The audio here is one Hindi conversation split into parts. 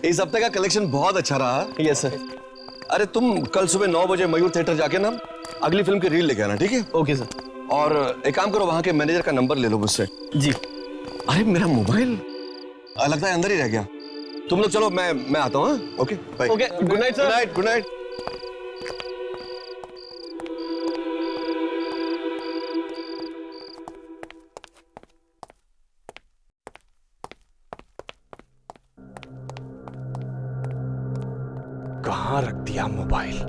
इस हफ्ते का कलेक्शन बहुत अच्छा रहा। Yes sir. अरे तुम कल सुबह 9 बजे मयूर थिएटर जाके ना अगली फिल्म की रील लेके आना, ठीक है? Okay sir. और एक काम करो, वहां के मैनेजर का नंबर ले लो मुझसे। जी। अरे मेरा मोबाइल लगता है अंदर ही रह गया। तुम लोग चलो, मैं आता हूँ। Okay bye. Okay, good night sir. Good night, good night. कहाँ रख दिया मोबाइल?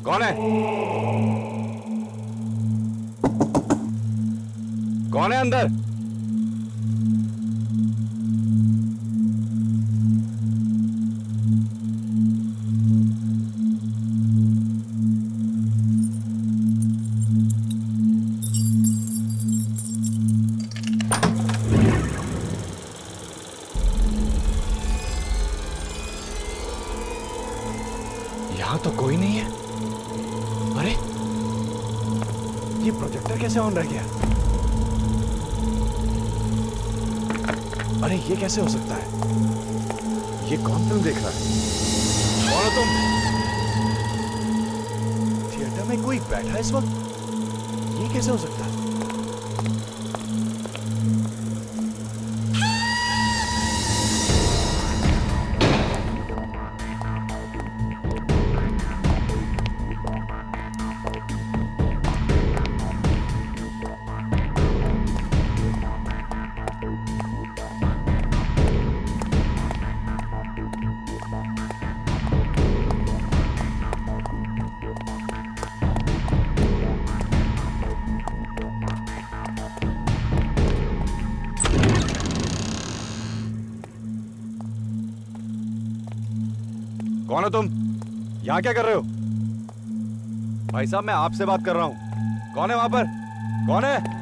कौन है? कौन है अंदर? यहां तो कोई नहीं है। अरे ये प्रोजेक्टर कैसे ऑन रह गया? अरे ये कैसे हो सकता है? ये कौन फिल्म देख रहा है? कौन हो तुम? थिएटर में कोई बैठा है इस वक्त? ये कैसे हो सकता है? कौन हो तुम? यहां क्या कर रहे हो? भाई साहब, मैं आपसे बात कर रहा हूं। कौन है वहां पर? कौन है?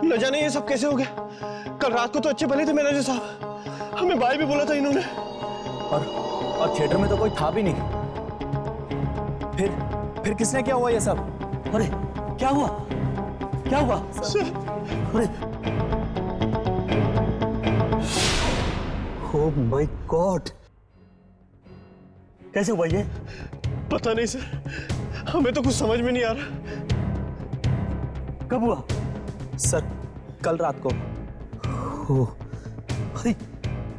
न जाने ये सब कैसे हो गया। कल रात को तो अच्छे भले थे मैनेजर साहब, हमें बाय भी बोला था इन्होंने। और थिएटर में तो कोई था भी नहीं। फिर किसने क्या हुआ ये सब? अरे क्या हुआ? क्या हुआ? अरे ओह माय गॉड, कैसे हुआ ये? पता नहीं सर, हमें तो कुछ समझ में नहीं आ रहा। कब हुआ? सर कल रात को। ओह, अरे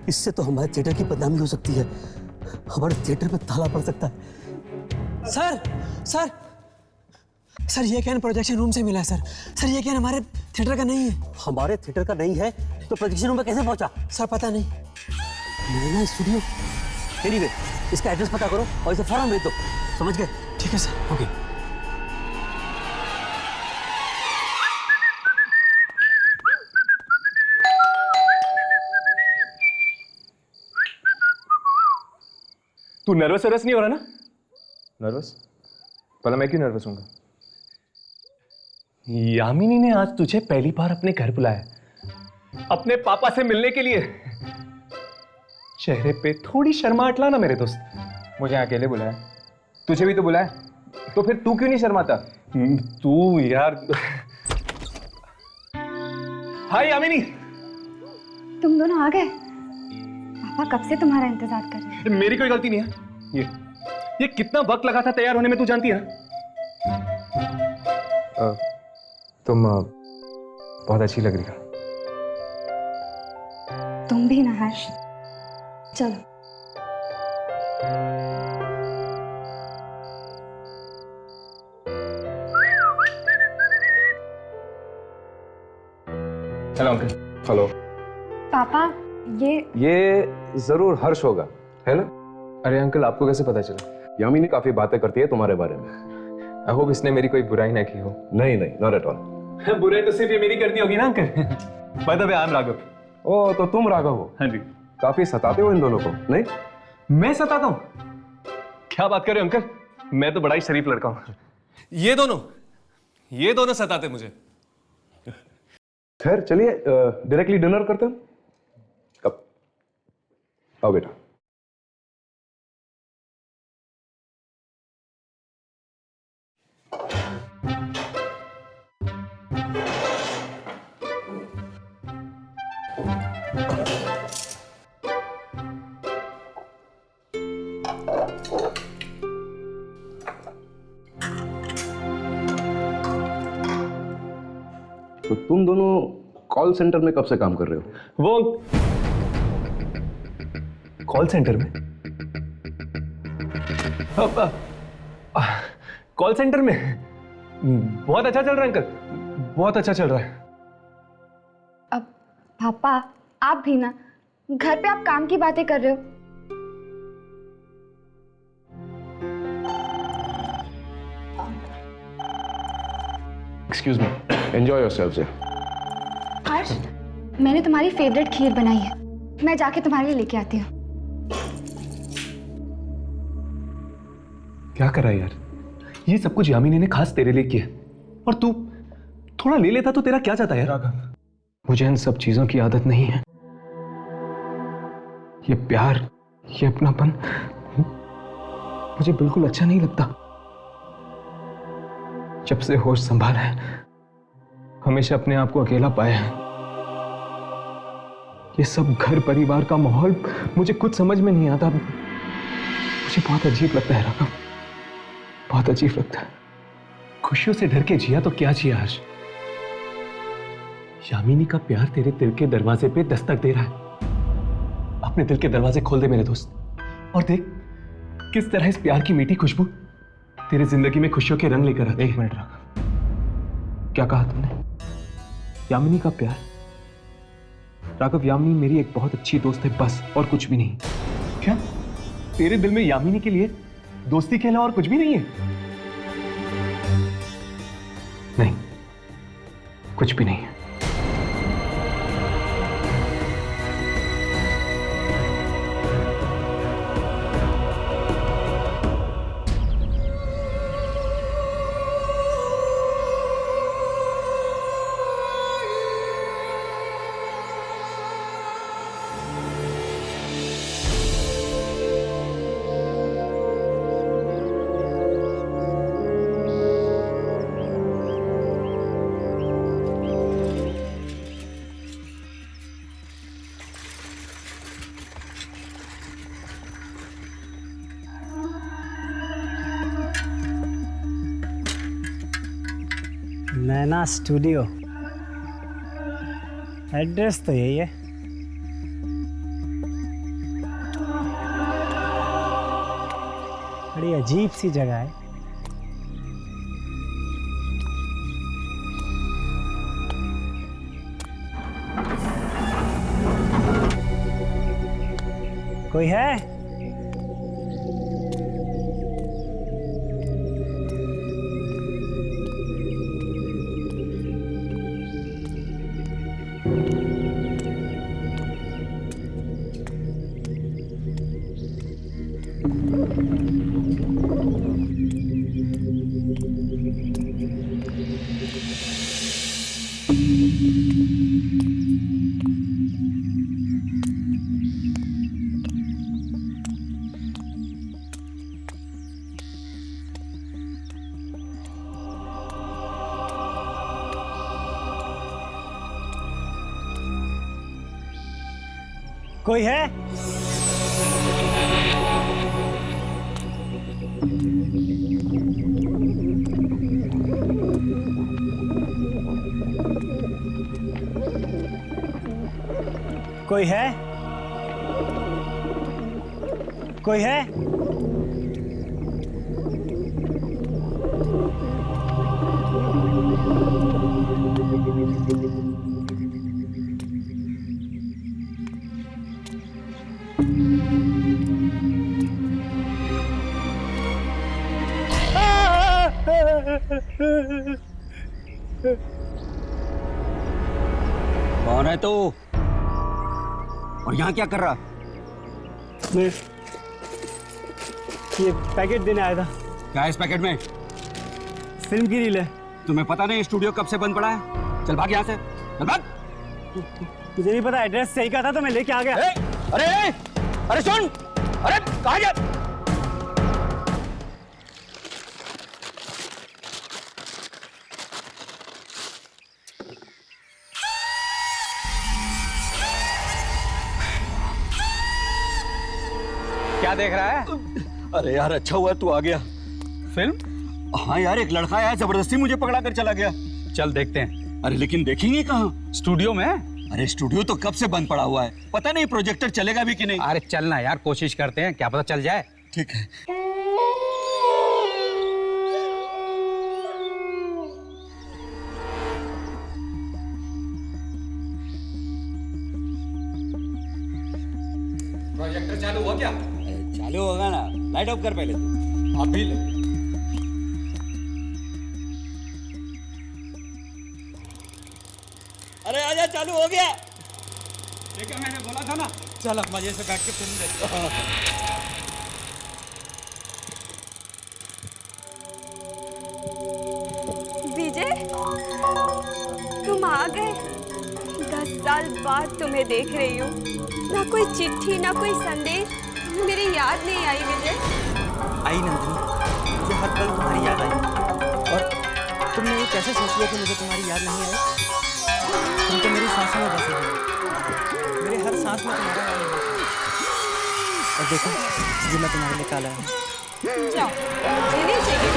इससे तो हमारे थिएटर की बदनामी हो सकती है, हमारे थिएटर पे ताला पड़ सकता है। सर सर सर ये कैन प्रोजेक्शन रूम से मिला है सर ये कैन हमारे थिएटर का नहीं है। हमारे थिएटर का नहीं है तो प्रोजेक्शन रूम में कैसे पहुंचा? सर पता नहीं। मेरा स्टूडियो। एनीवे, इसका एड्रेस पता करो और इसे फौरन भेज दो। समझ गए? ठीक है सर। ओके। तू नर्वस नहीं हो रहा ना? नर्वस? भला मैं क्यों नर्वस हूँगा? यामिनी ने आज तुझे पहली बार अपने घर बुलाया, अपने पापा से मिलने के लिए। चेहरे पे थोड़ी शर्माहट ला ना मेरे दोस्त। मुझे अकेले बुलाया, तुझे भी तो बुलाया, तो फिर तू क्यों नहीं शर्माता? तू यार। हाय यामिनी। तुम दोनों आ गए? पापा कब से तुम्हारा इंतजार कर रहे हैं। मेरी कोई गलती नहीं है। ये कितना वक्त लगा था तैयार होने में, तू जानती है ना? तुम बहुत अच्छी लग रही हो। तुम भी ना हर्ष। चलो। Hello uncle. हेलो। पापा ये जरूर हर्ष होगा, है ना? अरे अंकल, आपको कैसे पता चला? यामिनी काफी बातें करती है तुम्हारे बारे में। आई होप इसने मेरी कोई बुराई ना की हो। नहीं नहीं, नॉट एट ऑल। बुराई तो सिर्फ ये मेरी करनी होगी ना uncle. By the way, I am Raghav. Oh, तो तुम राघव हो? हाँ जी। काफी सताते हो इन दोनों को, नहीं? मैं सताता हूँ? क्या बात कर रहे हो अंकल, मैं तो बड़ा ही शरीफ लड़का हूँ। ये दोनों सताते मुझे। खैर चलिए, डायरेक्टली डिनर करते हैं। कब? आओ बेटा। तो तुम दोनों कॉल सेंटर में कब से काम कर रहे हो? वो कॉल सेंटर में? कॉल सेंटर में बहुत अच्छा चल रहा है अंकल, बहुत अच्छा चल रहा है। अब पापा आप भी ना, घर पे आप काम की बातें कर रहे हो। Excuse me, enjoy yourselves. Harsh, मैंने तुम्हारी फेवरेट खीर बनाई है, मैं जाके तुम्हारे लिए लेके आती हूँ। क्या करा यार, ये सब कुछ यामिनी ने खास तेरे लिए किया, और तू थोड़ा ले लेता तो तेरा क्या जाता यार? मुझे इन सब चीजों की आदत नहीं है। ये प्यार, ये अपनापन मुझे बिल्कुल अच्छा नहीं लगता। जब से होश संभाला है, हमेशा अपने आप को अकेला पाया है। ये सब घर परिवार का माहौल मुझे कुछ समझ में नहीं आता। मुझे बहुत अजीब लगता है राघव, बहुत अजीब लगता है। खुशियों से डर के जिया तो क्या जिया हर्ष? यामिनी का प्यार तेरे दिल के दरवाजे पे दस्तक दे रहा है। अपने दिल के दरवाजे खोल दे मेरे दोस्त, और देख किस तरह इस प्यार की मीठी खुशबू तेरे जिंदगी में खुशियों के रंग लेकर आती है। एक मिनट राघव, क्या कहा तुमने? यामिनी का प्यार? राघव, यामिनी मेरी एक बहुत अच्छी दोस्त है, बस, और कुछ भी नहीं। क्या तेरे दिल में यामिनी के लिए दोस्ती के अलावा और कुछ भी नहीं है? नहीं, कुछ भी नहीं है। नैना स्टूडियो, एड्रेस तो यही है। बड़ी अजीब सी जगह है। कोई है? कोई है? कोई है? कोई है? कौन है तू? और यहाँ क्या कर रहा? मैं ये पैकेट देने आया था। क्या है इस पैकेट में? फिल्म की रील है। तुम्हें पता नहीं स्टूडियो कब से बंद पड़ा है? चल भाग यहाँ से, चल भाग। मुझे नहीं पता, एड्रेस सही कहा था तो मैं लेके आ गया। अरे अरे सुन, अरे कहाँ जा? क्या देख रहा है? अरे यार अच्छा हुआ तू आ गया। फिल्म? हाँ यार, एक लड़का आया, जबरदस्ती मुझे पकड़ा कर चला गया। चल देखते हैं। अरे लेकिन देखेंगे कहाँ? स्टूडियो में। अरे स्टूडियो तो कब से बंद पड़ा हुआ है, पता नहीं प्रोजेक्टर चलेगा भी कि नहीं। अरे चलना यार, कोशिश करते हैं, क्या पता चल जाए। ठीक है। प्रोजेक्टर चालू हुआ क्या? चालू होगा ना, लाइट ऑफ कर पहले तू। अभी ले। अरे आजा, चालू हो गया। देखा, मैंने बोला था ना। चल अब मजे से बैठ के फिल्म देखते हैं। विजय, तुम आ गए। 10 साल बाद तुम्हें देख रही हूँ। ना कोई चिट्ठी, ना कोई संदेश, मेरी याद नहीं आई विजय। आई नंदिनी, मुझे हर पल तुम्हारी याद आई। और तुमने ये कैसे सोच लिया कि मुझे तुम्हारी याद नहीं आई? तुम तो मेरी सांसों में बसे हो, मेरे हर सांस में तुम्हारा नाम है। और देखो, ये मैं तुम्हारे लिए काला है। जाओ, मुझे नहीं चाहिए।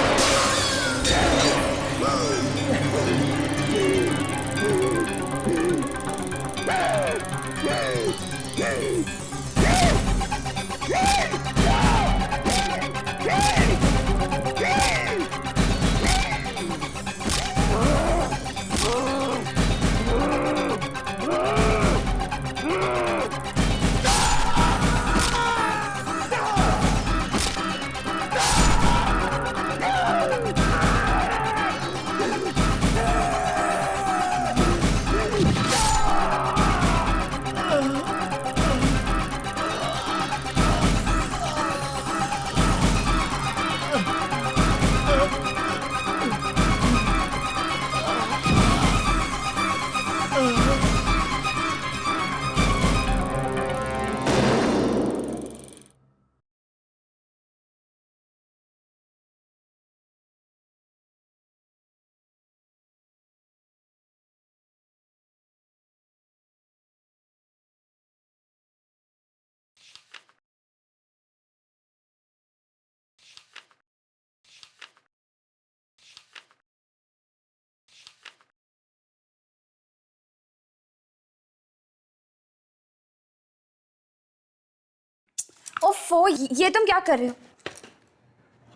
ओफो, ये तुम क्या कर रहे हो?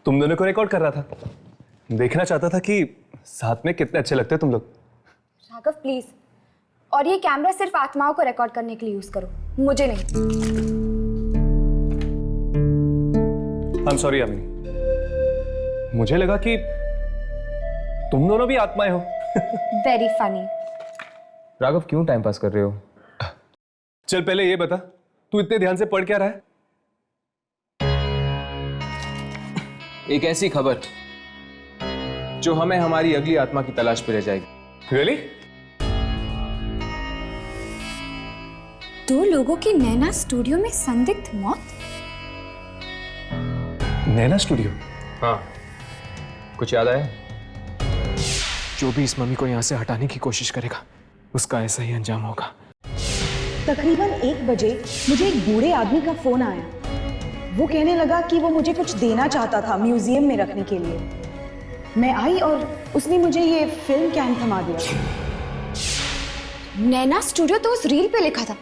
तुम दोनों को रिकॉर्ड कर रहा था। देखना चाहता था कि साथ में कितने अच्छे लगते तुम लोग। राघव प्लीज, और ये कैमरा सिर्फ आत्माओं को रिकॉर्ड करने के लिए यूज करो, मुझे नहीं। आई एम सॉरी यामिनी, मुझे लगा कि तुम दोनों भी आत्माएं हो। Very funny. राघव, क्यों टाइम पास कर रहे हो? चल पहले ये बता, तू इतने ध्यान से पढ़ क्या रहा है? एक ऐसी खबर जो हमें हमारी अगली आत्मा की तलाश पे ले जाएगी। रियली? दो लोगों की नैना स्टूडियो में संदिग्ध मौत। नैना स्टूडियो? हाँ, कुछ याद आया? जो भी इस मम्मी को यहाँ से हटाने की कोशिश करेगा, उसका ऐसा ही अंजाम होगा। तकरीबन 1 बजे मुझे एक बूढ़े आदमी का फोन आया। वो कहने लगा कि वो मुझे कुछ देना चाहता था म्यूजियम में रखने के लिए। मैं आई और उसने मुझे ये फिल्म कैन थमा दिया। नैना स्टूडियो तो उस रील पे लिखा था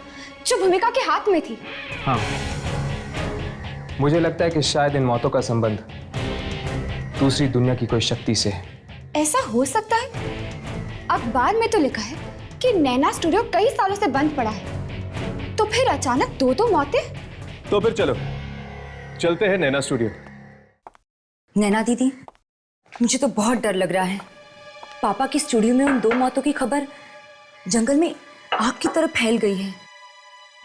जो भूमिका के हाथ में थी। हाँ, मुझे लगता है कि शायद इन मौतों का संबंध दूसरी दुनिया की कोई शक्ति से है। ऐसा हो सकता है। अखबार में तो लिखा है कि नैना स्टूडियो कई सालों से बंद पड़ा है, तो फिर अचानक दो मौतें। तो फिर चलो चलते हैं नैना स्टूडियो। नैना दीदी, मुझे तो बहुत डर लग रहा है। पापा की स्टूडियो में उन 2 मौतों की खबर जंगल में आग की तरह फैल गई है।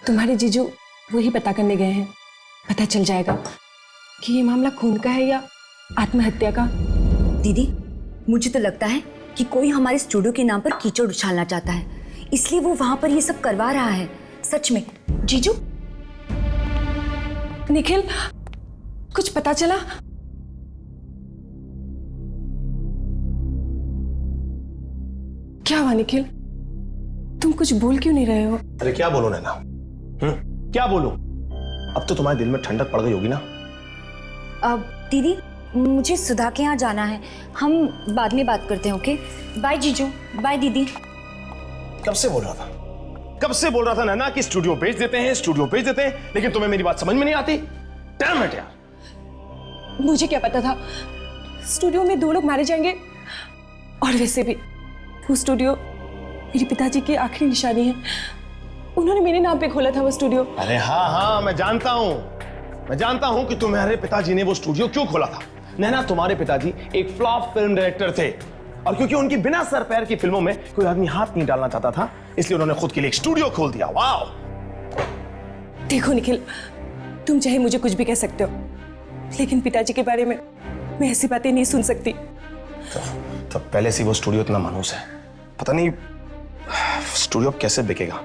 तुम्हारे जीजू वही पता करने गए हैं। पता चल जाएगा कि ये मामला खून का है या आत्महत्या का। दीदी, मुझे तो लगता है कि कोई हमारे स्टूडियो के नाम पर कीचड़ उछालना चाहता है, इसलिए वो वहां पर ये सब करवा रहा है। सच में। जीजू, निखिल, कुछ पता चला? क्या हुआ निखिल? तुम कुछ बोल क्यों नहीं रहे हो? अरे क्या बोलो नैना? क्या बोलो? अब तो तुम्हारे दिल में ठंडक पड़ गई होगी ना? अब दीदी, मुझे सुधा के यहाँ जाना है। हम बाद में बात करते हैं, ओके? बाय जीजू, बाय दीदी। कब से बोल रहा था? कब से बोल रहा था नैना कि स्टूडियो भेज देते हैं, स्टूडियो भेज देते हैं, लेकिन तुम्हें मेरी बात समझ में नहीं आती। डैम इट यार। मुझे क्या पता था स्टूडियो में 2 लोग मारे जाएंगे। और वैसे भी वो स्टूडियो मेरे पिताजी की आखिरी निशानी है। उन्होंने मेरे नाम पे खोला था वो स्टूडियो। अरे हाँ, मैं जानता हूँ कि तुम्हारे पिताजी ने वो स्टूडियो क्यों खोला था। नैना, तुम्हारे पिताजी एक फ्लॉप फिल्म डायरेक्टर थे, और क्योंकि उनकी बिना सर पैर की फिल्मों में कोई आदमी हाथ नहीं डालना चाहता था, इसलिए उन्होंने खुद के लिए एक स्टूडियो खोल दिया। वाह! देखो निखिल, तुम चाहे मुझे कुछ भी कह सकते हो, लेकिन पिताजी के बारे में मैं ऐसी बातें नहीं सुन सकती। तो पहले से वो स्टूडियो इतना मानूस है, पता नहीं स्टूडियो अब कैसे बिकेगा।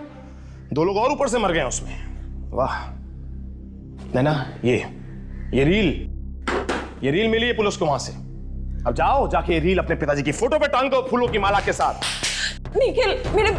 2 लोग और ऊपर से मर गए उसमें। वाह नैना, ये रील मिली है पुलिस को वहां से। अब जाओ, जाके ये रील अपने पिताजी की फोटो पे टांग दो फूलों की माला के साथ। निखिल, मेरे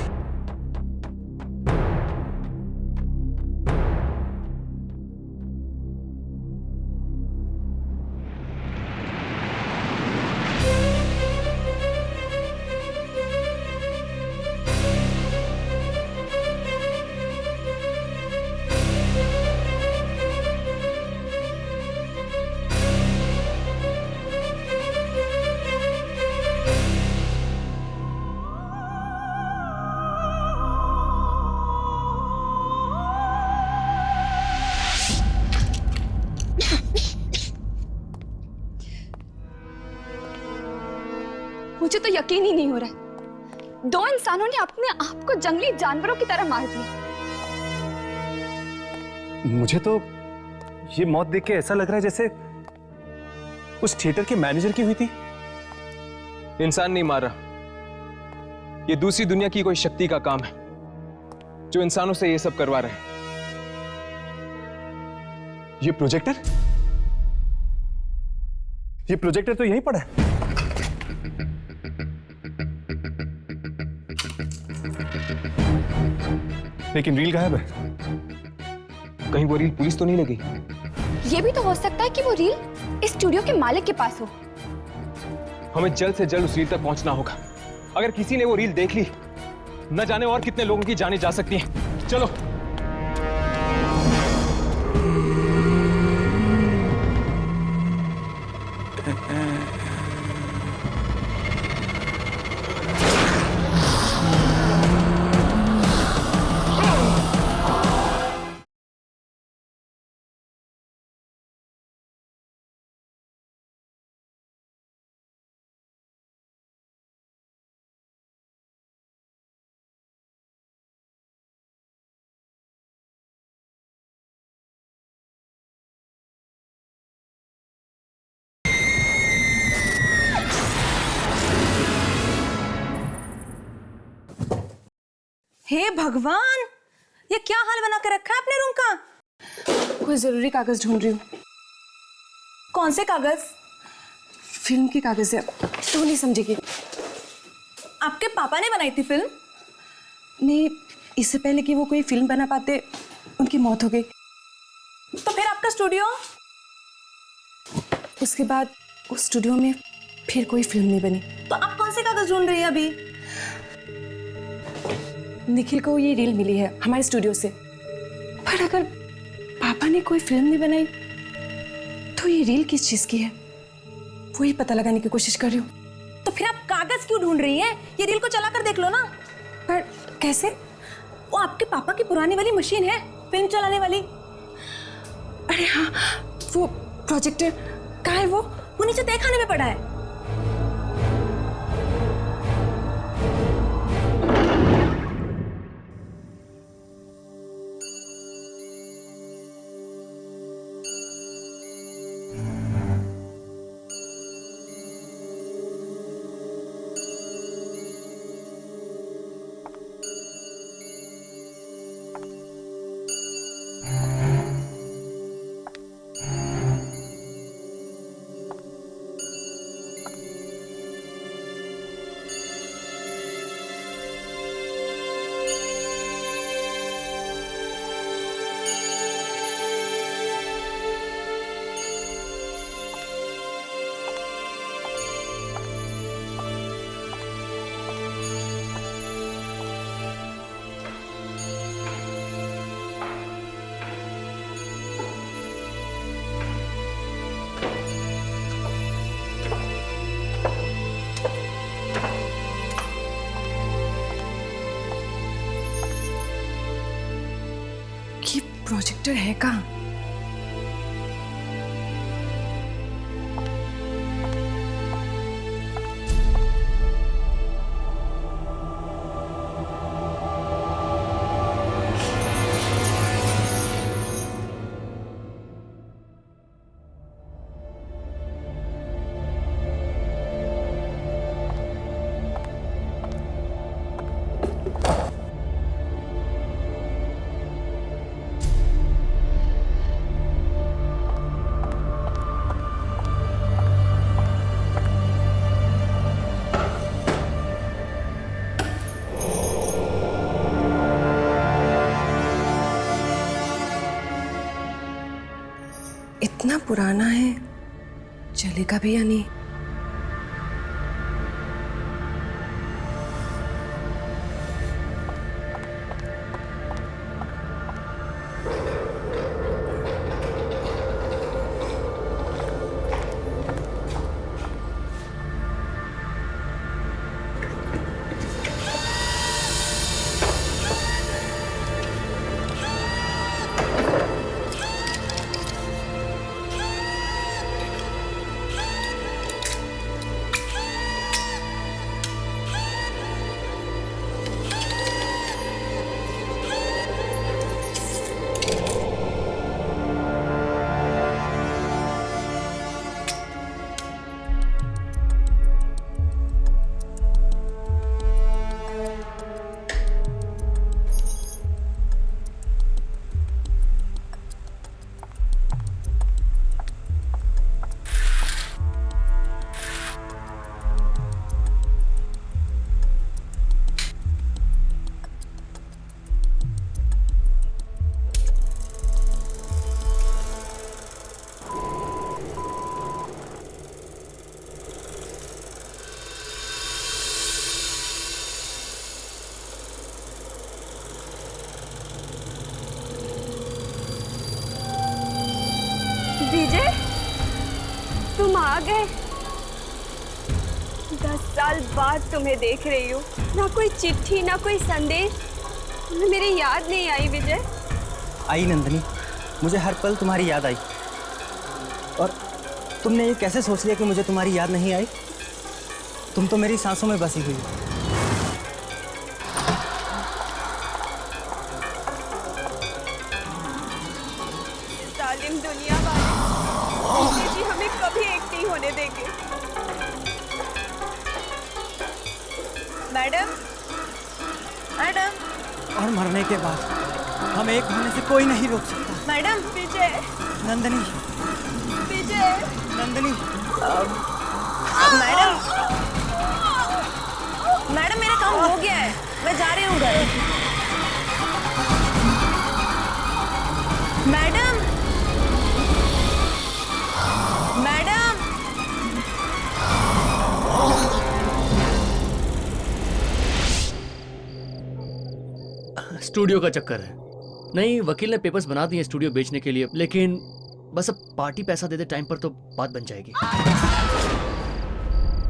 मुझे तो यकीन ही नहीं हो रहा है। 2 इंसानों ने अपने आप को जंगली जानवरों की तरह मार दिया। मुझे तो ये मौत देख के ऐसा लग रहा है जैसे उस थिएटर के मैनेजर की हुई थी। इंसान नहीं मारा, ये दूसरी दुनिया की कोई शक्ति का काम है जो इंसानों से ये सब करवा रहे हैं। ये प्रोजेक्टर तो यहीं पड़ा है। लेकिन रील गायब है। कहीं वो रील पुलिस तो नहीं लगी? ये भी तो हो सकता है कि वो रील इस स्टूडियो के मालिक के पास हो। हमें जल्द से जल्द उस रील तक पहुंचना होगा। अगर किसी ने वो रील देख ली, न जाने और कितने लोगों की जानें जा सकती हैं। चलो। हे भगवान, ये क्या हाल बना कर रखा है अपने रूम का? कोई जरूरी कागज ढूंढ रही हूँ। कौन से कागज? फिल्म की कागज है, तू नहीं समझेगी। आपके पापा ने बनाई थी फिल्म? नहीं, इससे पहले कि वो कोई फिल्म बना पाते उनकी मौत हो गई। तो फिर आपका स्टूडियो? उसके बाद उस स्टूडियो में फिर कोई फिल्म नहीं बनी। तो आप कौन से कागज ढूंढ रही हैं अभी? निखिल को ये रील मिली है हमारे स्टूडियो से, पर अगर पापा ने कोई फिल्म नहीं बनाई तो ये रील किस चीज की है, वही पता लगाने की कोशिश कर रही हूँ। तो फिर आप कागज क्यों ढूंढ रही हैं? ये रील को चला कर देख लो ना। पर कैसे? वो आपके पापा की पुरानी वाली मशीन है, फिल्म चलाने वाली। अरे हाँ, वो प्रोजेक्टर कहाँ है? वो नीचे तहखाने में पड़ा है। ये प्रोजेक्टर है कहाँ? इतना पुराना है, चलेगा भी या नहीं? विजय, तुम आ गए। 10 साल बाद तुम्हें देख रही हूँ। ना कोई चिट्ठी, ना कोई संदेश, तुम्हें मेरी याद नहीं आई विजय? आई नंदिनी, मुझे हर पल तुम्हारी याद आई। और तुमने ये कैसे सोच लिया कि मुझे तुम्हारी याद नहीं आई? तुम तो मेरी सांसों में बसी हुई हो। जालिम दुनिया वाले जी हमें कभी एक नहीं होने देंगे। मैडम, मैडम, और मरने के बाद हमें एक होने से कोई नहीं रोक सकता। मैडम। विजय, नंदिनी, विजय, नंदिनी। मैडम, मैडम मेरा काम हो गया है, मैं जा रही हूँ घर। स्टूडियो का चक्कर है। नहीं, वकील ने पेपर्स बना दिए स्टूडियो बेचने के लिए, लेकिन बस अब पार्टी पैसा दे दे टाइम पर तो बात बन जाएगी।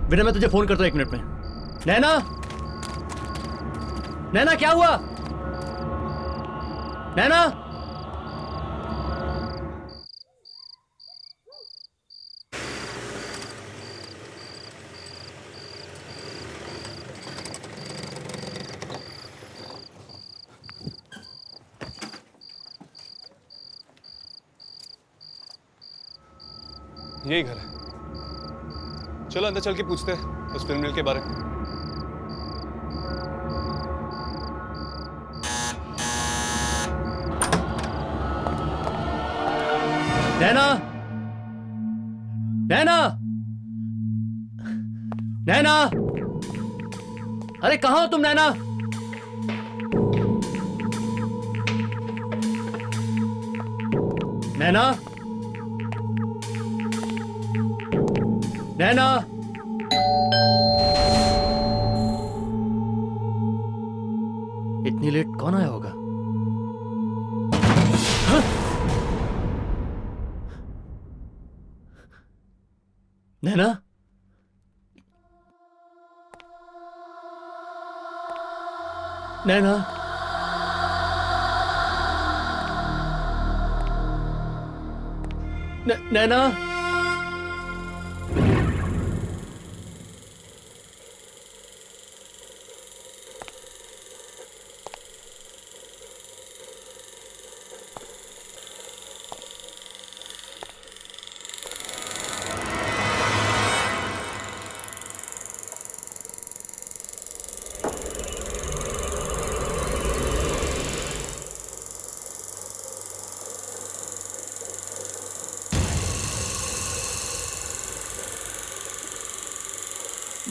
विनय, मैं तुझे फोन करता हूँ 1 मिनट में। नैना, नैना क्या हुआ? नैना, यही घर है। चलो अंदर चल के पूछते हैं उस फिल्म मिल के बारे में। नैना, नैना, नैना, अरे कहाँ हो तुम नैना? नैना, नैना, इतनी लेट कौन आया होगा? हाँ? नैना, नैना, नैना,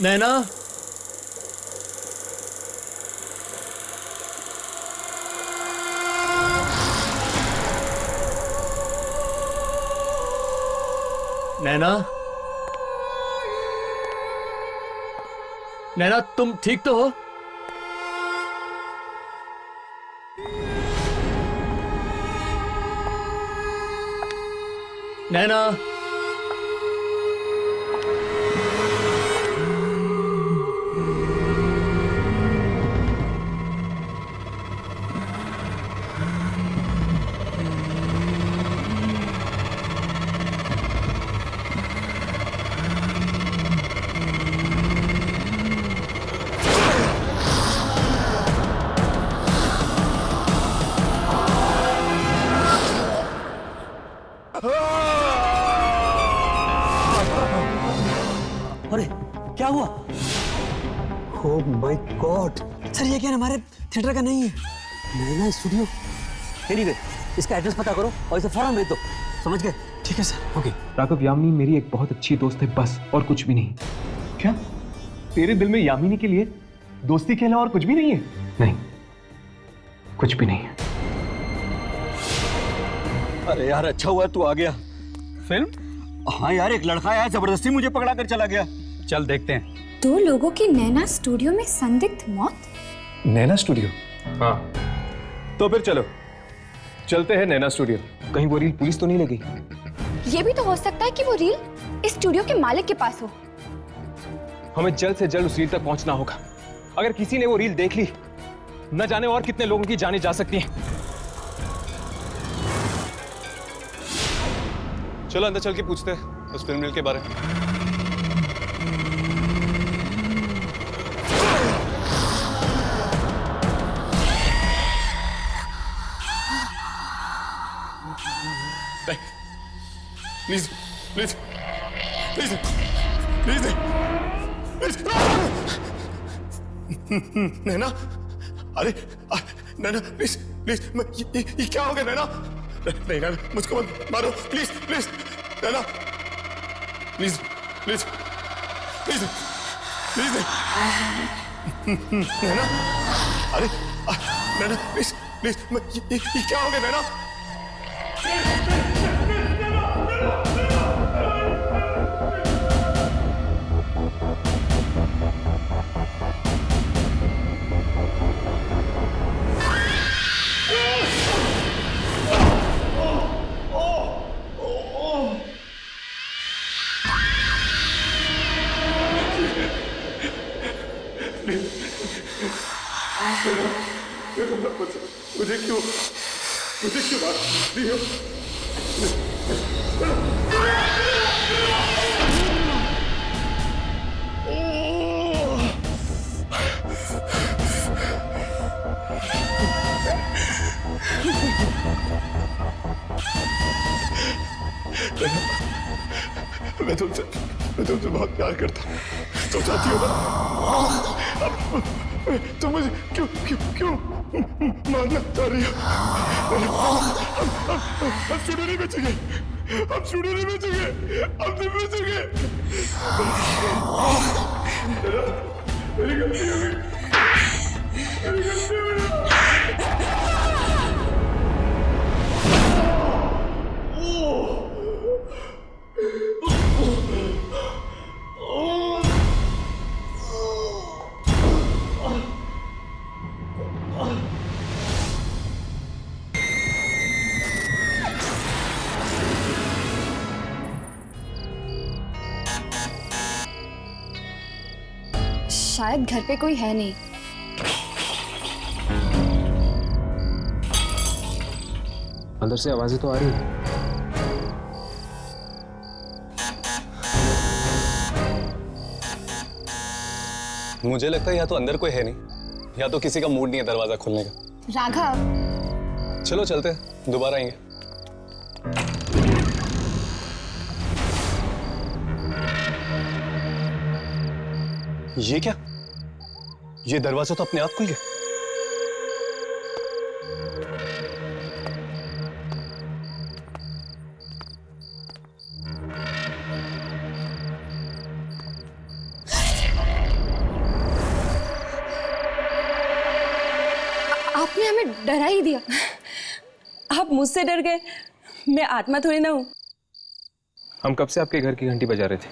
नैना, नैना, नैना, तुम ठीक तो हो? नैना, अरे क्या हुआ? Oh my God! सर ये क्या हमारे थिएटर का नहीं है। नैना स्टूडियो? एनीवे, इसका एड्रेस पता करो और इसे फौरन भेज दो। समझ गए? ठीक है सर। ओके। राघव, यामिनी मेरी एक बहुत अच्छी दोस्त है, बस, और कुछ भी नहीं। क्या तेरे दिल में यामिनी के लिए दोस्ती के अलावा और कुछ भी नहीं है? नहीं, कुछ भी नहीं है। अरे यार, अच्छा हुआ तू आ गया। फिल्म? हाँ यार, एक लड़का आया, जबरदस्ती मुझे पकड़ा कर चला गया। चल देखते हैं। 2 लोगों की नैना स्टूडियो में संदिग्ध मौत। नैना स्टूडियो? हाँ, तो फिर चलो चलते हैं नैना स्टूडियो। कहीं वो रील पुलिस तो नहीं लगी? ये भी तो हो सकता है कि वो रील इस स्टूडियो के मालिक के पास हो। हमें जल्द से जल्द उस रील तक पहुंचना होगा। अगर किसी ने वो रील देख ली, न जाने और कितने लोगों की जानें जा सकती हैं। चलो अंदर चल के पूछते हैं उस फिल्म मिल के बारे में। Please please please please Naina, अरे नैना प्लीज प्लीज, ये क्या हो गया नैना? नहीं नैना, मुझको मत मारो please please Naina, please please please please Naina, अरे नैना प्लीज प्लीज, ये क्या हो गया नैना? मुझे क्यों मार रही हो? मैं तुमसे बहुत प्यार करता हूँ। तुम चाहती हो ना? तुम मुझे क्यों मारना चाह रही हो? हम स्टूडियो नहीं बेचेंगे। हम नहीं बेचेंगे। मेरी गलती हो गई। शायद घर पे कोई है नहीं। अंदर से आवाजें तो आ रही है। मुझे लगता है या तो अंदर कोई है नहीं या तो किसी का मूड नहीं है दरवाजा खोलने का। राघव, चलो चलते हैं, दोबारा आएंगे। ये क्या? ये दरवाजा तो अपने आप खुल गया। आपने हमें डरा ही दिया। आप मुझसे डर गए? मैं आत्मा थोड़ी ना हूँ। हम कब से आपके घर की घंटी बजा रहे थे।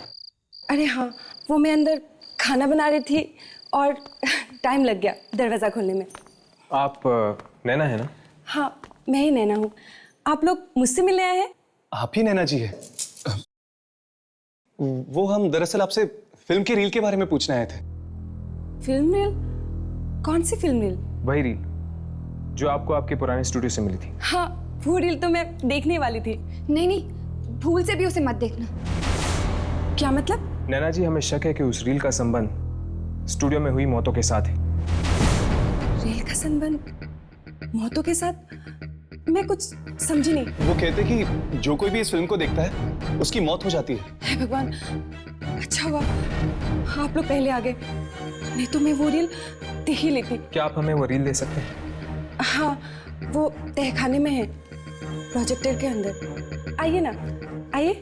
अरे हाँ, वो मैं अंदर खाना बना रही थी और टाइम लग गया दरवाज़ा खोलने में। आप नैना है ना? हाँ, मैं ही नैना हूँ। आप लोग मुझसे मिलने आए हैं? आप ही नैना जी है? वो हम दरअसल आपसे फिल्म की रील के बारे में पूछने आए थे। Film reel? कौन सी फिल्म रील? वही रील जो आपको आपके पुराने स्टूडियो से मिली थी। हाँ, वो रील तो मैं देखने वाली थी। नहीं, भूल से भी उसे मत देखना। क्या मतलब? नैना जी, हमें शक है कि उस रील का संबंध स्टूडियो में हुई मौतों के साथ है। रील का संबंध मौतों के साथ? मैं कुछ समझी नहीं। वो कहते कि जो कोई भी इस फिल्म को देखता है उसकी मौत हो जाती है। हे भगवान, अच्छा हुआ आप लोग पहले आ गए, नहीं तो मैं वो रील देख ही लेती। क्या आप हमें वो रील दे सकते हैं? हाँ, वो तहखाने में है, प्रोजेक्टर के अंदर। आइए ना, आइए।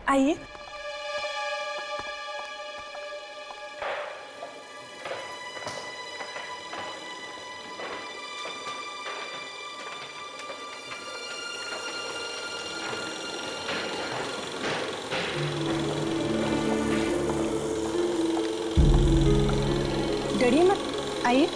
आइए। डरिए मत, आइए।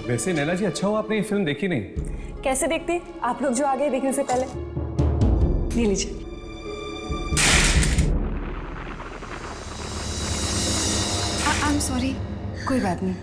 वैसे नैना जी, अच्छा हुआ आपने ये फिल्म देखी नहीं। कैसे देखते आप लोग जो आ गए देखने से पहले। ले लीजिए। I am sorry. कोई बात नहीं।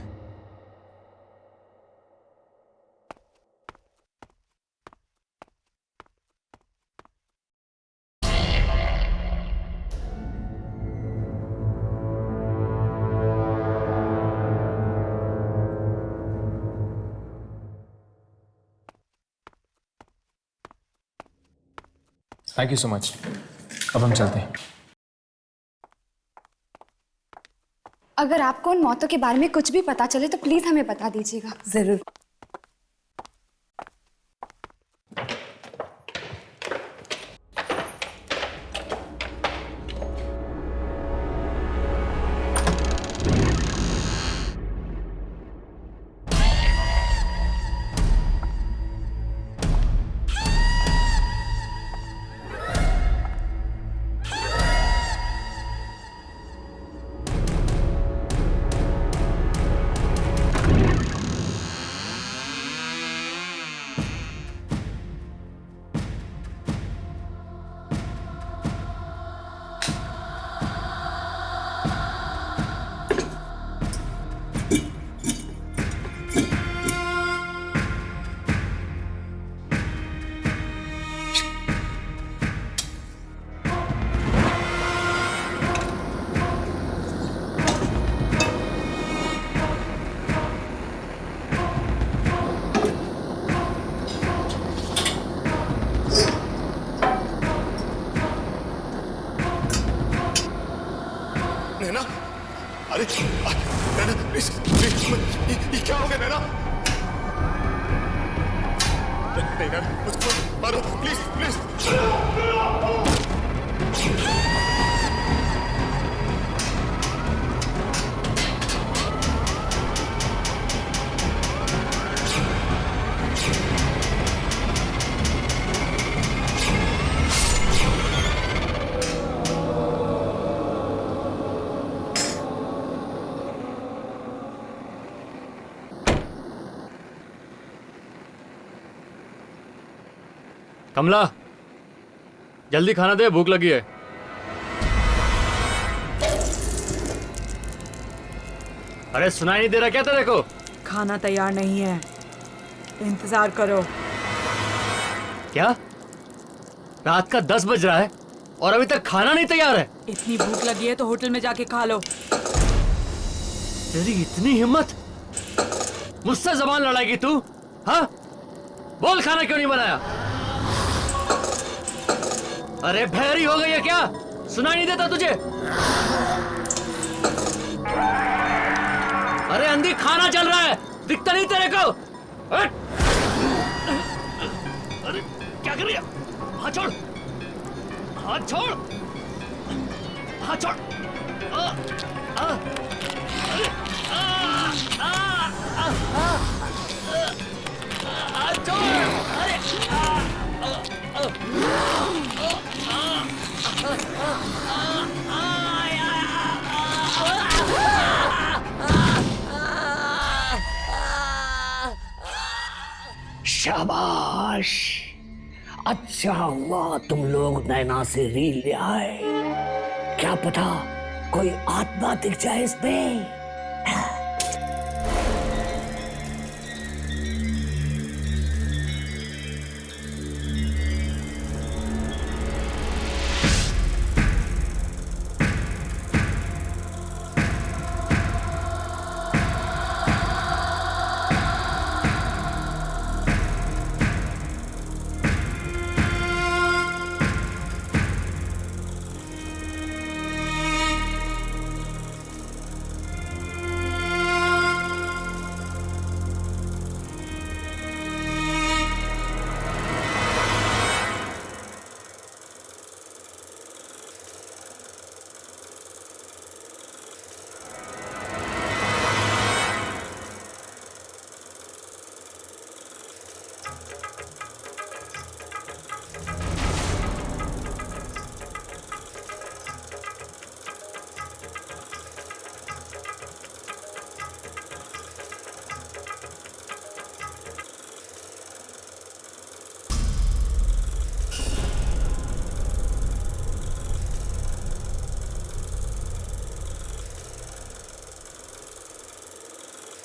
Thank you so much. अब हम चलते हैं। अगर आपको उन मौतों के बारे में कुछ भी पता चले तो प्लीज हमें बता दीजिएगा। जरूर। नैना, अरे नैना प्लीज प्लीज, ये क्या हो गया नैना? नैना मुझको मारो प्लीज प्लीज। कमला, जल्दी खाना दे, भूख लगी है। अरे सुनाई नहीं दे रहा क्या तेरे को? खाना तैयार नहीं है, इंतजार करो। क्या? रात का 10 बज रहा है और अभी तक खाना नहीं तैयार है? इतनी भूख लगी है तो होटल में जाके खा लो। तेरी इतनी हिम्मत, मुझसे जबान लड़ाएगी तू? हाँ, बोल खाना क्यों नहीं बनाया? अरे भैरी हो गई है क्या? सुनाई नहीं देता तुझे? अरे अंधी, खाना चल रहा है, दिखता नहीं तेरे को? अरे क्या कर रही है? हाथ छोड़, हाथ छोड़, हाथ छोड़। हाथ छोड़। शाबाश, अच्छा हुआ तुम लोग नैना से रील ले आए। क्या पता कोई आत्मा दिख जाए इसमें।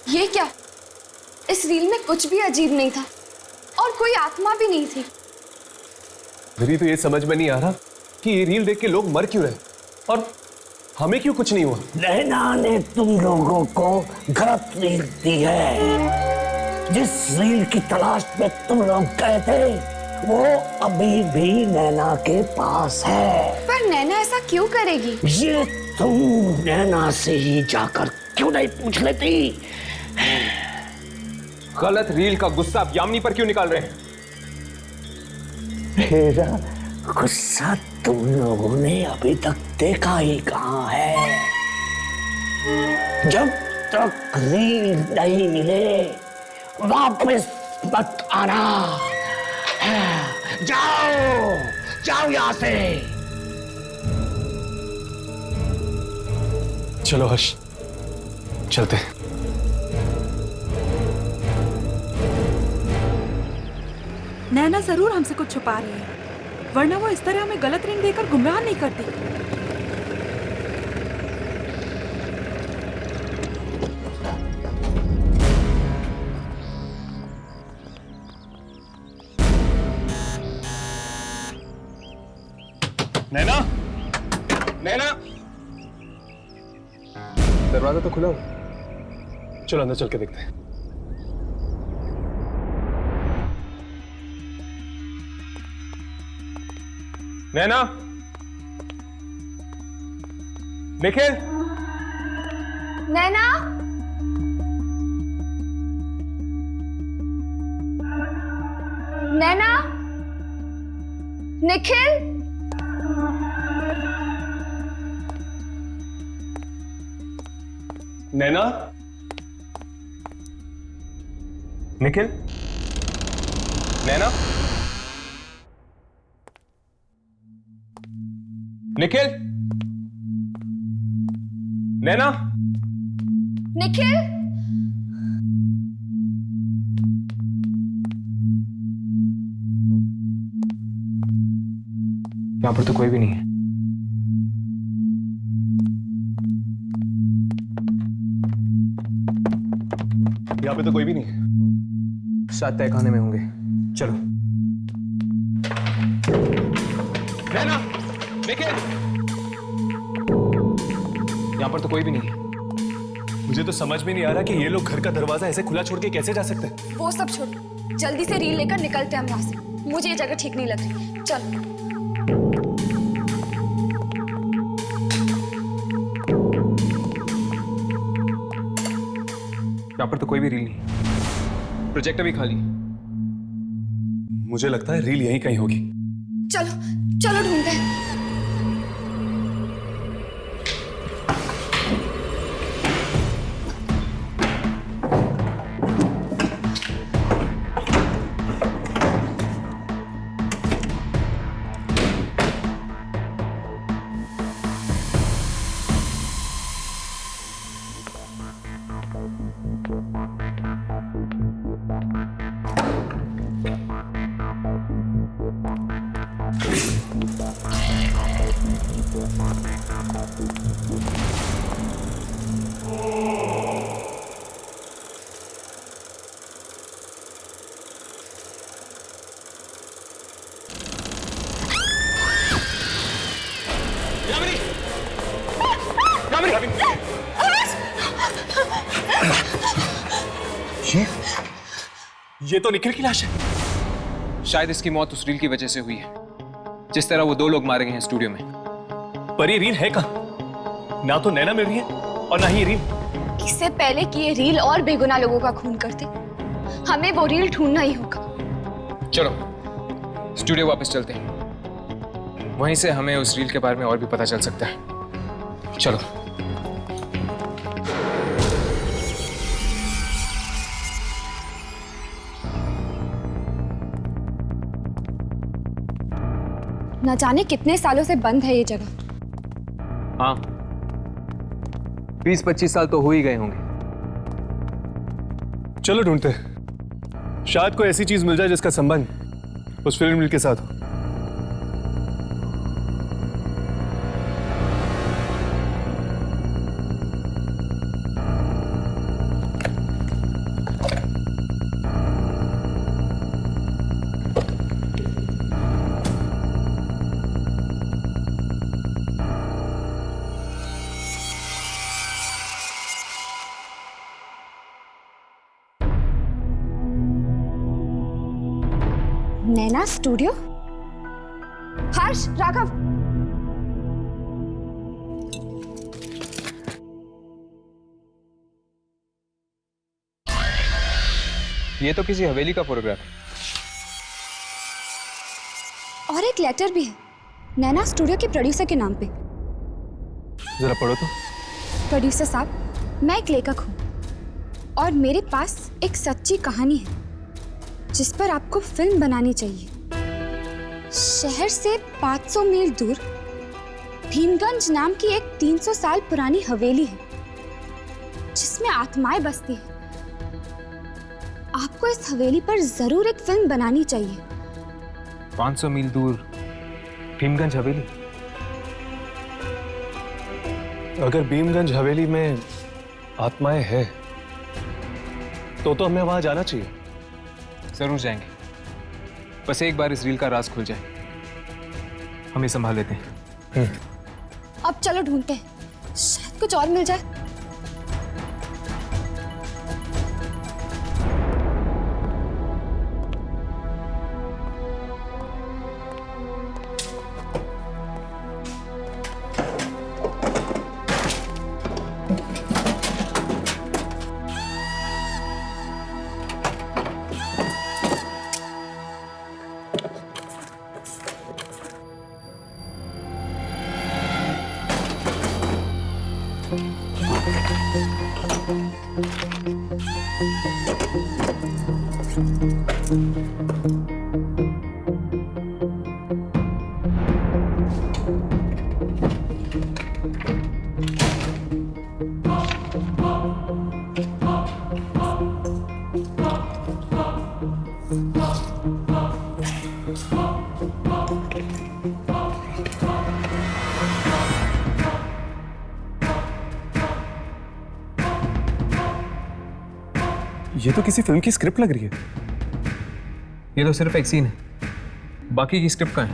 ये क्या? इस रील में कुछ भी अजीब नहीं था और कोई आत्मा भी नहीं थी। मेरी तो ये समझ में नहीं आ रहा कि ये रील देख के लोग मर क्यों रहे और हमें क्यों कुछ नहीं हुआ। नैना ने तुम लोगों को गलत रील दी है। जिस रील की तलाश में तुम लोग गए थे वो अभी भी नैना के पास है। पर नैना ऐसा क्यों करेगी? ये तुम नैना से ही जाकर क्यों नहीं पूछ लेती? गलत रील का गुस्सा आप यामिनी पर क्यों निकाल रहे हैं? मेरा गुस्सा तुम लोगों ने अभी तक देखा ही कहां है। जब तक रील नहीं मिले वापस मत आना। जाओ जाओ यहां से। चलो हर्ष, चलते हैं। नैना जरूर हमसे कुछ छुपा रही है, वरना वो इस तरह हमें गलत रिंग देकर गुमराह नहीं करती। नैना, नैना, दरवाजा तो खुला हो, चलो अंदर चल के देखते हैं। नैना, निखिल, नैना, नैना, निखिल, नैना, निखिल, नैना, निखिल, नैना, निखिल, यहाँ पर तो कोई भी नहीं है। यहाँ पे तो कोई भी नहीं है। शायद तहखाने में होंगे। चलो। नैना, निखिल, यहाँ पर तो कोई भी नहीं है। मुझे तो समझ में नहीं आ रहा कि ये लोग घर का दरवाजा ऐसे खुला छोड़ के कैसे जा सकते हैं। वो सब छोड़, जल्दी से रील लेकर निकलते हैं हम यहाँ से। मुझे ये जगह ठीक नहीं लग रही। चल। यहाँ पर तो कोई भी रील नहीं। प्रोजेक्टर भी खाली। मुझे लगता है रील यहीं कहीं होगी। चलो चलो ढूंढते हैं। ये तो निखिल की लाश है। शायद इसकी मौत उस रील की वजह से हुई है, जिस तरह वो 2 लोग मारे गए हैं स्टूडियो में। पर ये रील है कहाँ? ना तो नैना मिल रही है और ना ही ये रील। इससे पहले कि ये रील और बेगुनाह लोगों का खून करते, हमें वो रील ढूंढना ही होगा। चलो स्टूडियो वापस चलते हैं, वहीं से हमें उस रील के बारे में और भी पता चल सकता है। चलो। न जाने कितने सालों से बंद है ये जगह। हाँ, 20-25 साल तो हो ही गए होंगे। चलो ढूंढते हैं, शायद कोई ऐसी चीज मिल जाए जिसका संबंध उस फिल्म रील के साथ हो। नैना स्टूडियो? हर्ष, राघव, ये तो किसी हवेली का फोटोग्राफ है। और एक लेटर भी है, नैना स्टूडियो के प्रोड्यूसर के नाम पे। जरा पढ़ो तो। प्रोड्यूसर साहब, मैं एक लेखक हूँ और मेरे पास एक सच्ची कहानी है जिस पर आपको फिल्म बनानी चाहिए। शहर से 500 मील दूर भीमगंज नाम की एक 300 साल पुरानी हवेली है जिसमें आत्माएं बसती हैं। आपको इस हवेली पर जरूर एक फिल्म बनानी चाहिए। 500 मील दूर भीमगंज हवेली? अगर भीमगंज हवेली में आत्माएं हैं तो हमें वहां जाना चाहिए। जरूर जाएंगे, बस एक बार इस रील का राज खुल जाए। हम ये संभाल लेते हैं। अब चलो ढूंढते हैं, शायद कुछ और मिल जाए। ये तो किसी फिल्म की स्क्रिप्ट लग रही है। ये तो सिर्फ एक सीन है, बाकी की स्क्रिप्ट कहाँ है?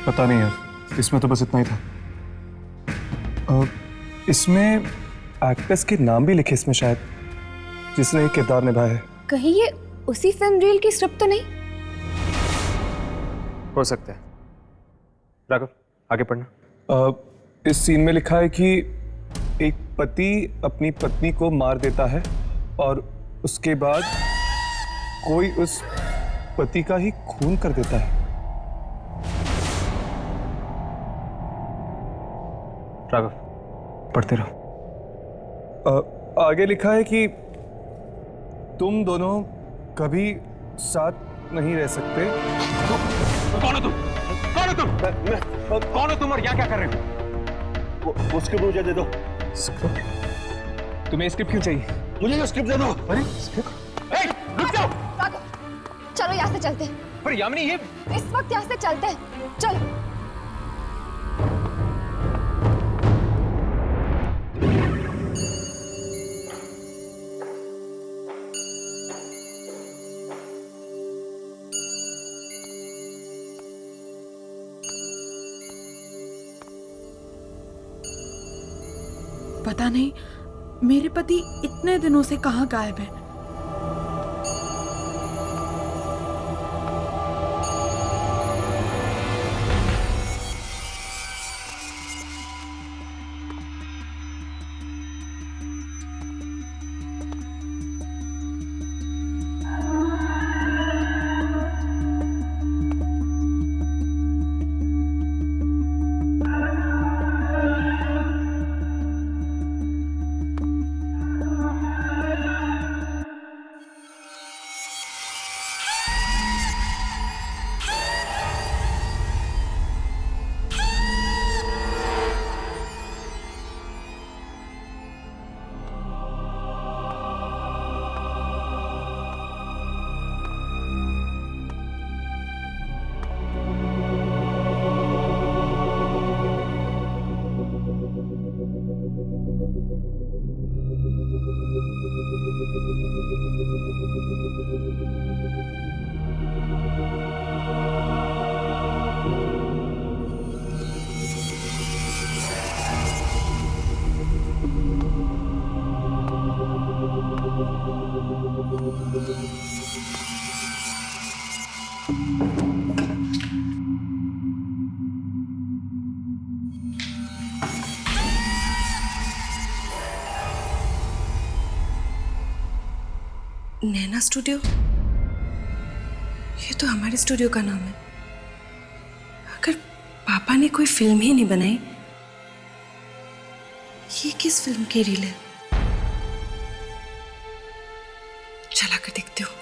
पता नहीं यार, इसमें तो बस इतना ही था। इसमें एक्टर्स के नाम भी लिखे इसमें शायद, जिसने ये किरदार निभाया है। कहीं ये उसी फिल्म रील की स्क्रिप्ट तो नहीं? हो सकता है। राघव आगे पढ़ना। इस सीन में लिखा है कि एक पति अपनी पत्नी को मार देता है और उसके बाद कोई उस पति का ही खून कर देता है। राघव पढ़ते रहो। आगे लिखा है कि तुम दोनों कभी साथ नहीं रह सकते। कौन हो तुम? कौन हो तुम? कौन हो तुम और यहाँ क्या कर रहे हो? वो स्क्रिप्ट मुझे दे दो। स्क्रिप्ट? तुम्हें स्क्रिप्ट क्यों चाहिए? मुझे जो स्क्रिप्ट दे दो। अरे स्क्रिप्ट? रुक जाओ। चलो यहाँ से चलते हैं। पर यामिनी ये इस वक्त यहाँ से चलते हैं, चलो। पता नहीं मेरे पति इतने दिनों से कहाँ गायब है। नैना स्टूडियो? ये तो हमारे स्टूडियो का नाम है। अगर पापा ने कोई फिल्म ही नहीं बनाई, ये किस फिल्म की रील है? चला कर देखती हूँ।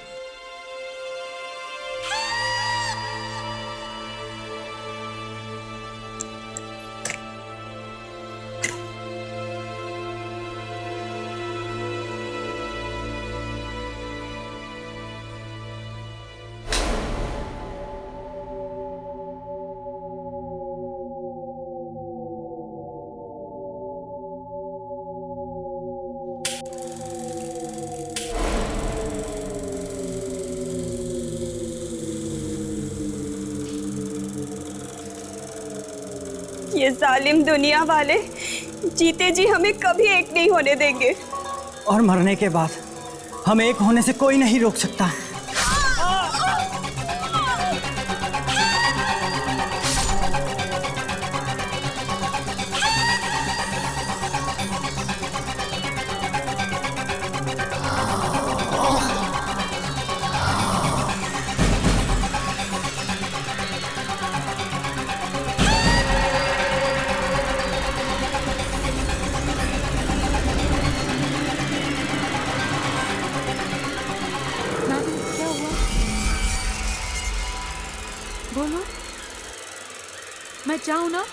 ये जालिम दुनिया वाले जीते जी हमें कभी एक नहीं होने देंगे। और मरने के बाद हमें एक होने से कोई नहीं रोक सकता। मैं जाऊं ना?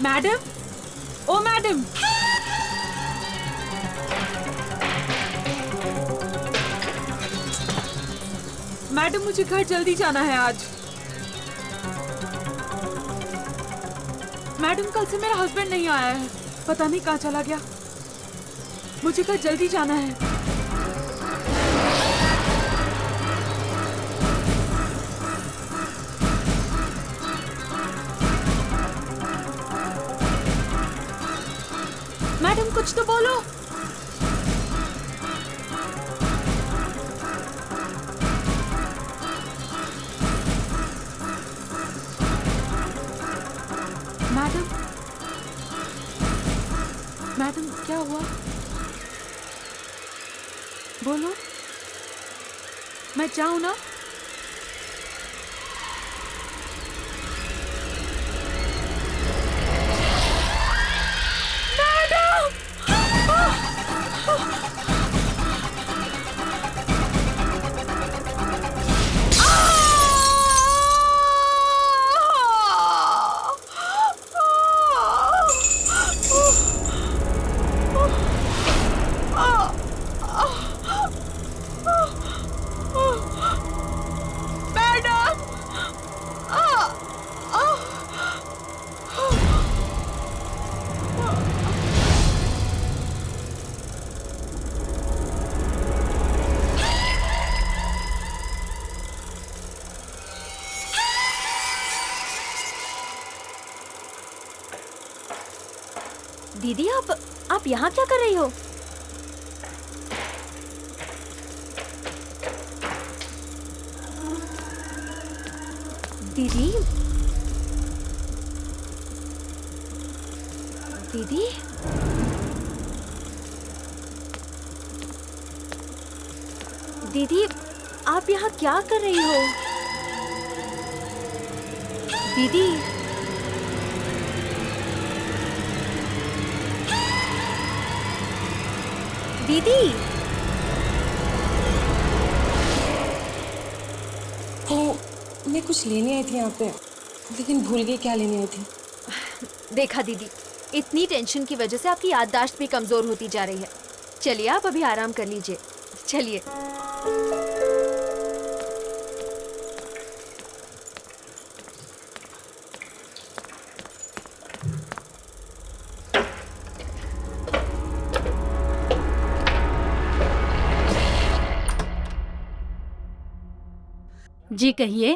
मैडम, ओ मैडम, मैडम मुझे घर जल्दी जाना है आज। मैडम कल से मेरा हस्बैंड नहीं आया है, पता नहीं कहाँ चला गया। मुझे घर जल्दी जाना है। मैडम कुछ तो बोलो। मैडम, मैडम क्या हुआ? बोलो, मैं जाऊं ना? दीदी आप यहाँ क्या कर रही हो? दीदी, दीदी, दीदी आप यहाँ क्या कर रही हो? दीदी, दीदी, मैं कुछ लेने आई थी यहाँ पे, लेकिन भूल गई क्या लेने आई थी। देखा दीदी, इतनी टेंशन की वजह से आपकी याददाश्त भी कमजोर होती जा रही है। चलिए आप अभी आराम कर लीजिए, चलिए। जी कहिए।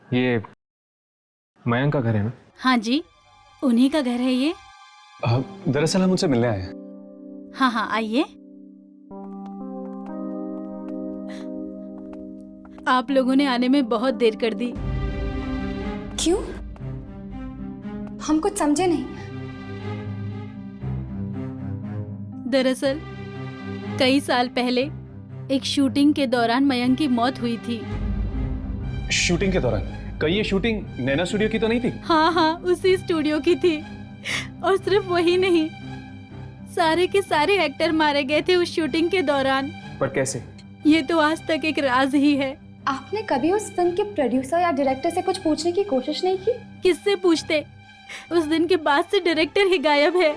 ये मयंक का घर है ना? हाँ जी, उन्हीं का घर है ये। दरअसल हम उनसे मिलने आए हैं। हाँ हाँ आइए। आप लोगों ने आने में बहुत देर कर दी। क्यों? हम कुछ समझे नहीं। दरअसल कई साल पहले एक शूटिंग के दौरान मयंक की मौत हुई थी। शूटिंग के दौरान? कहीं ये शूटिंग नैना स्टूडियो की तो नहीं थी? हाँ हाँ उसी स्टूडियो की थी। और सिर्फ वही नहीं, सारे के सारे एक्टर मारे गए थे उस शूटिंग के दौरान। पर कैसे? ये तो आज तक एक राज ही है। आपने कभी उस फिल्म के प्रोड्यूसर या डायरेक्टर से कुछ पूछने की कोशिश नहीं की? किससे पूछते? उस दिन के बाद से डायरेक्टर ही गायब है।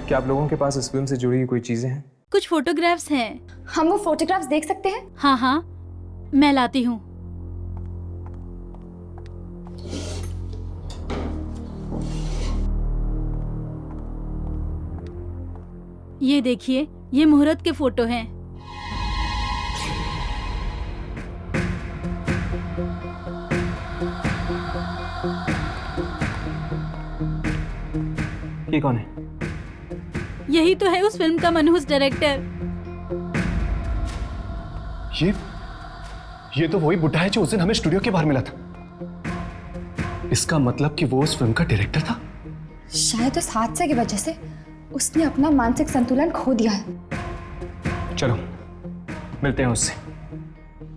क्या आप लोगों के पास इस फिल्म से जुड़ी हुई कोई चीजें हैं? कुछ फोटोग्राफ्स हैं। हम वो फोटोग्राफ्स देख सकते हैं? हाँ हाँ मैं लाती हूँ। ये देखिए, ये मुहूर्त के फोटो हैं। ये कौन है? यही तो है उस फिल्म का मनहूस डायरेक्टर। ये तो वही बुढ़ा है जो उस दिन हमें स्टूडियो के बाहर मिला था। इसका मतलब कि वो उस फिल्म का डायरेक्टर था। शायद उस हादसे की वजह से उसने अपना मानसिक संतुलन खो दिया है। चलो मिलते हैं उससे।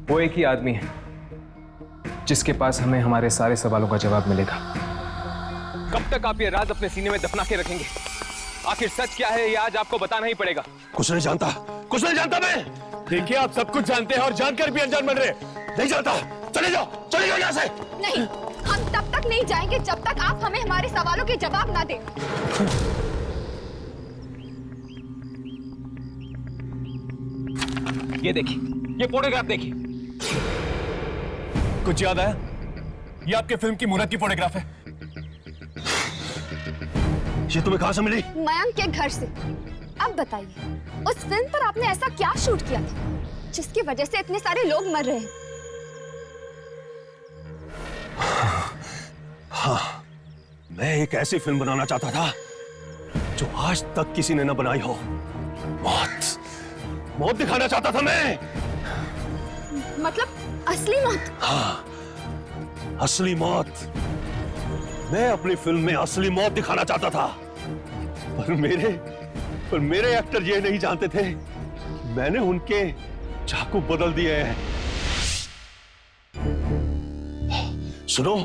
वो एक ही आदमी है जिसके पास हमें हमारे सारे सवालों का जवाब मिलेगा। कब तक आप ये राज अपने सीने में दफना के रखेंगे? आखिर सच क्या है ये आज आपको बताना ही पड़ेगा। कुछ नहीं जानता, कुछ नहीं जानता मैं। देखिए आप सब कुछ जानते हैं और जानकर भी अनजान बन रहे हैं। नहीं जानता, चले जाओ यहाँ से। नहीं, हम तब तक नहीं जाएंगे जब तक आप हमें हमारे सवालों के जवाब ना दें। ये देखिए, ये फोटोग्राफ देखिए। कुछ याद आया? ये आपके फिल्म की मुहूर्त की फोटोग्राफ है। ये तुम्हें कहां से मिली? मयंक के घर से। अब बताइए, उस फिल्म पर आपने ऐसा क्या शूट किया था जिसकी वजह से इतने सारे लोग मर रहे हैं? हाँ, मैं एक ऐसी फिल्म बनाना चाहता था जो आज तक किसी ने न बनाई हो। मौत दिखाना चाहता था मैं। मतलब असली मौत? हाँ, असली मौत। मैं अपनी फिल्म में असली मौत दिखाना चाहता था, पर मेरे एक्टर ये नहीं जानते थे कि मैंने उनके चाकू बदल दिए हैं। सुनो,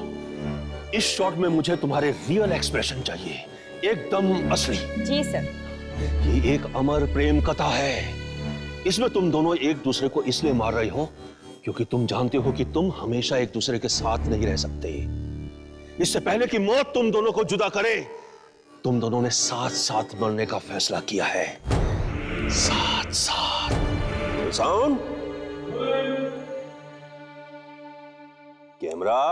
इस शॉट में मुझे तुम्हारे रियल एक्सप्रेशन चाहिए, एकदम असली। जी सर। ये एक अमर प्रेम कथा है। इसमें तुम दोनों एक दूसरे को इसलिए मार रहे हो क्योंकि तुम जानते हो कि तुम हमेशा एक दूसरे के साथ नहीं रह सकते। इससे पहले कि मौत तुम दोनों को जुदा करे, तुम दोनों ने साथ साथ मरने का फैसला किया है। साथ साथ। Sound, camera,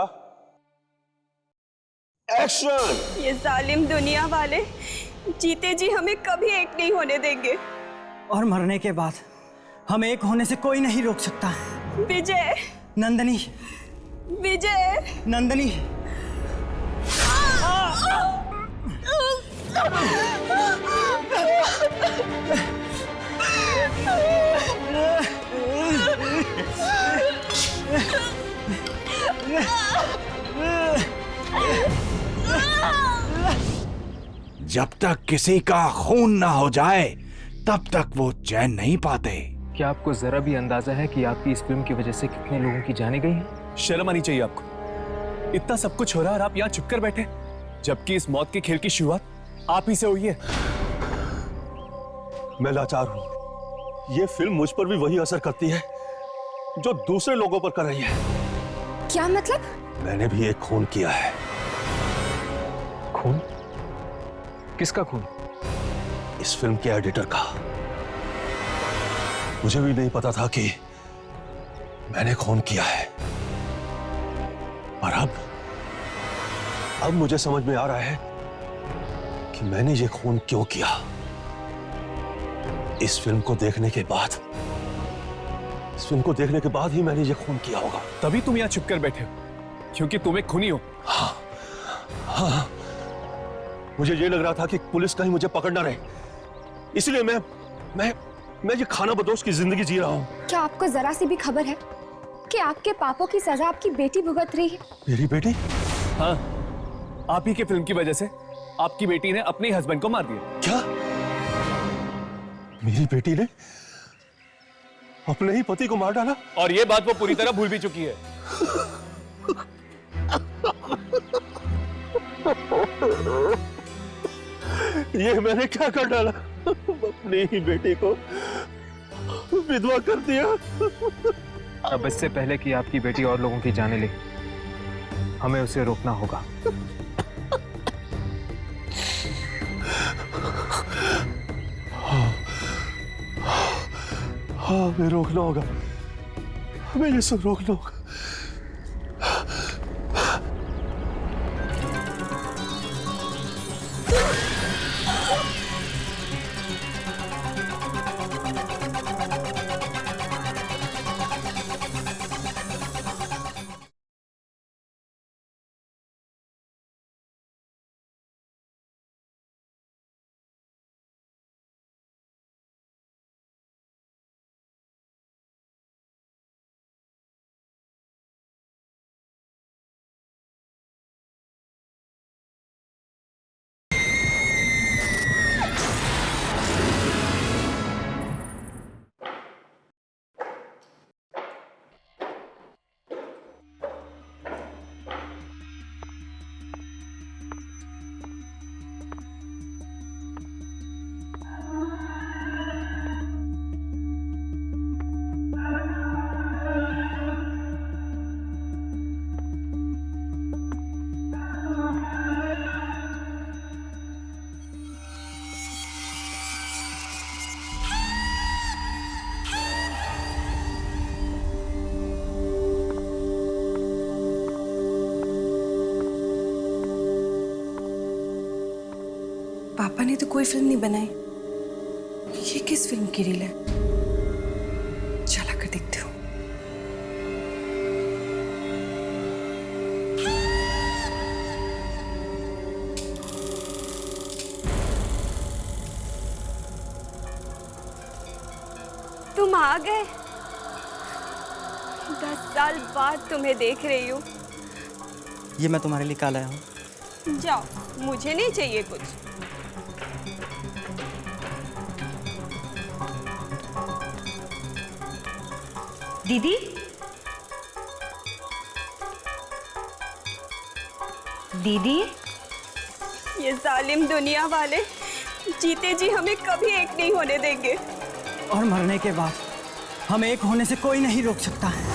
action. ये जालिम दुनिया वाले जीते जी हमें कभी एक नहीं होने देंगे। और मरने के बाद हमें एक होने से कोई नहीं रोक सकता। विजय। नंदनी। विजय। नंदनी। जब तक किसी का खून ना हो जाए तब तक वो चैन नहीं पाते। क्या आपको जरा भी अंदाजा है कि आपकी इस फिल्म की वजह से कितने लोगों की जाने गई है? शर्म आनी चाहिए आपको। इतना सब कुछ हो रहा है और आप यहाँ चुप कर बैठे, जबकि इस मौत के खेल की शुरुआत आप ही से हुई है। मैं लाचार हूं। ये फिल्म मुझ पर भी वही असर करती है जो दूसरे लोगों पर कर रही है। क्या मतलब? मैंने भी एक खून किया है। खून? किसका खून? इस फिल्म के एडिटर का। मुझे भी नहीं पता था कि मैंने खून किया है, और अब मुझे समझ में आ रहा है कि मैंने ये खून क्यों किया। इस फिल्म को देखने के बाद ही मैंने ये खून किया होगा। तभी तुम यहाँ चुप कर बैठे हो, क्योंकि तुम एक खूनी हो। हाँ, मुझे ये लग रहा था कि पुलिस कहीं मुझे पकड़ ना रहे, इसलिए मैं ये खाना बदोश की जिंदगी जी रहा हूँ। क्या आपको जरा सी भी खबर है कि आपके पापों की सजा आपकी बेटी भुगत रही है? मेरी बेटी? हाँ, आप ही के फिल्म की वजह से आपकी बेटी ने अपने हस्बैंड को मार दिया। क्या? मेरी बेटी ने अपने ही पति को मार डाला? और ये बात वो पूरी तरह भूल भी चुकी है। ये मैंने क्या कर डाला? अपनी ही बेटी को विधवा कर दिया। अब इससे पहले कि आपकी बेटी और लोगों की जाने ले, हमें उसे रोकना होगा। हाँ, हमें रोकना होगा, हमें ये सब रोकना होगा। पापा ने तो कोई फिल्म नहीं बनाई। ये किस फिल्म की रील है? चला कर देखती हूँ। तुम आ गए। 10 साल बाद तुम्हें देख रही हूँ। ये मैं तुम्हारे लिए कल आया हूँ। जाओ, मुझे नहीं चाहिए कुछ। दीदी, दीदी, ये जालिम दुनिया वाले जीते जी हमें कभी एक नहीं होने देंगे। और मरने के बाद हमें एक होने से कोई नहीं रोक सकता है।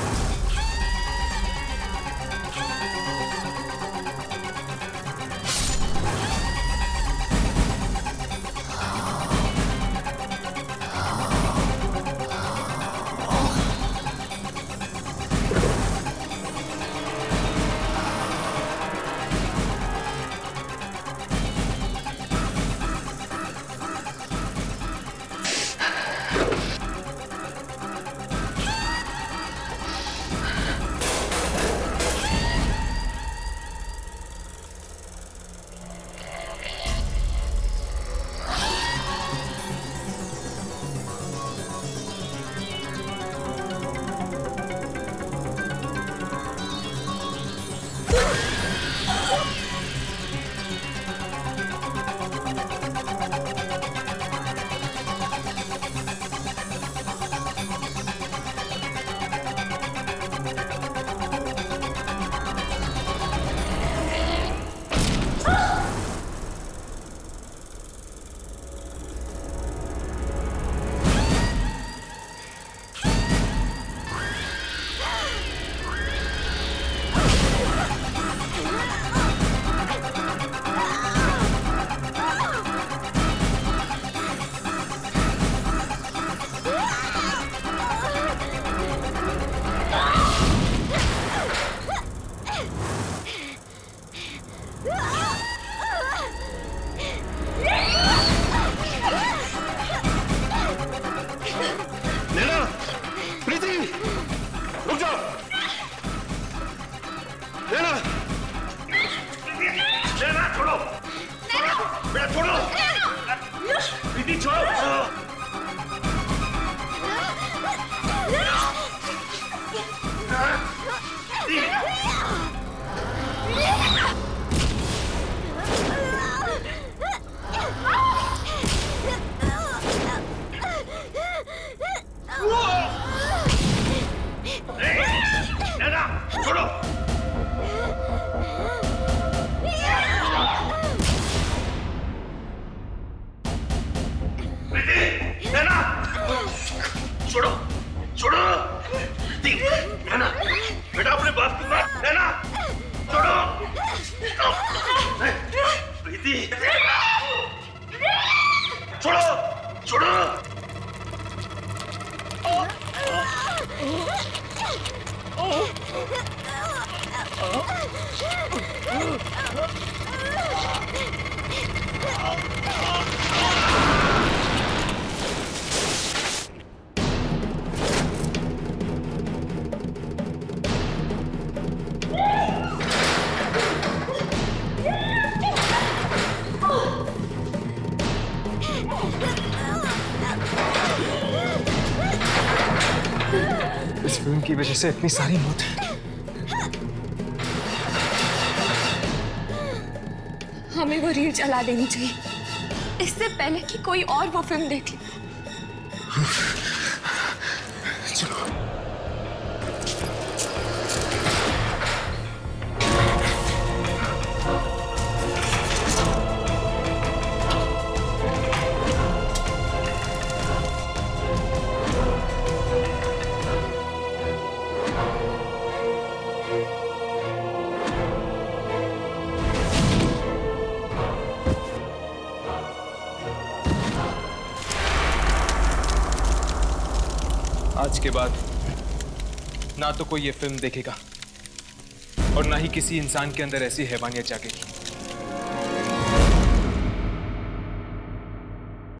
इस फिल्म की वजह से इतनी सारी मौत है। हमें वो रील चला देनी चाहिए इससे पहले कि कोई और वो फिल्म देख ले। चलो। आज के बाद ना तो कोई ये फिल्म देखेगा और ना ही किसी इंसान के अंदर ऐसी हैवानियत जागेगी।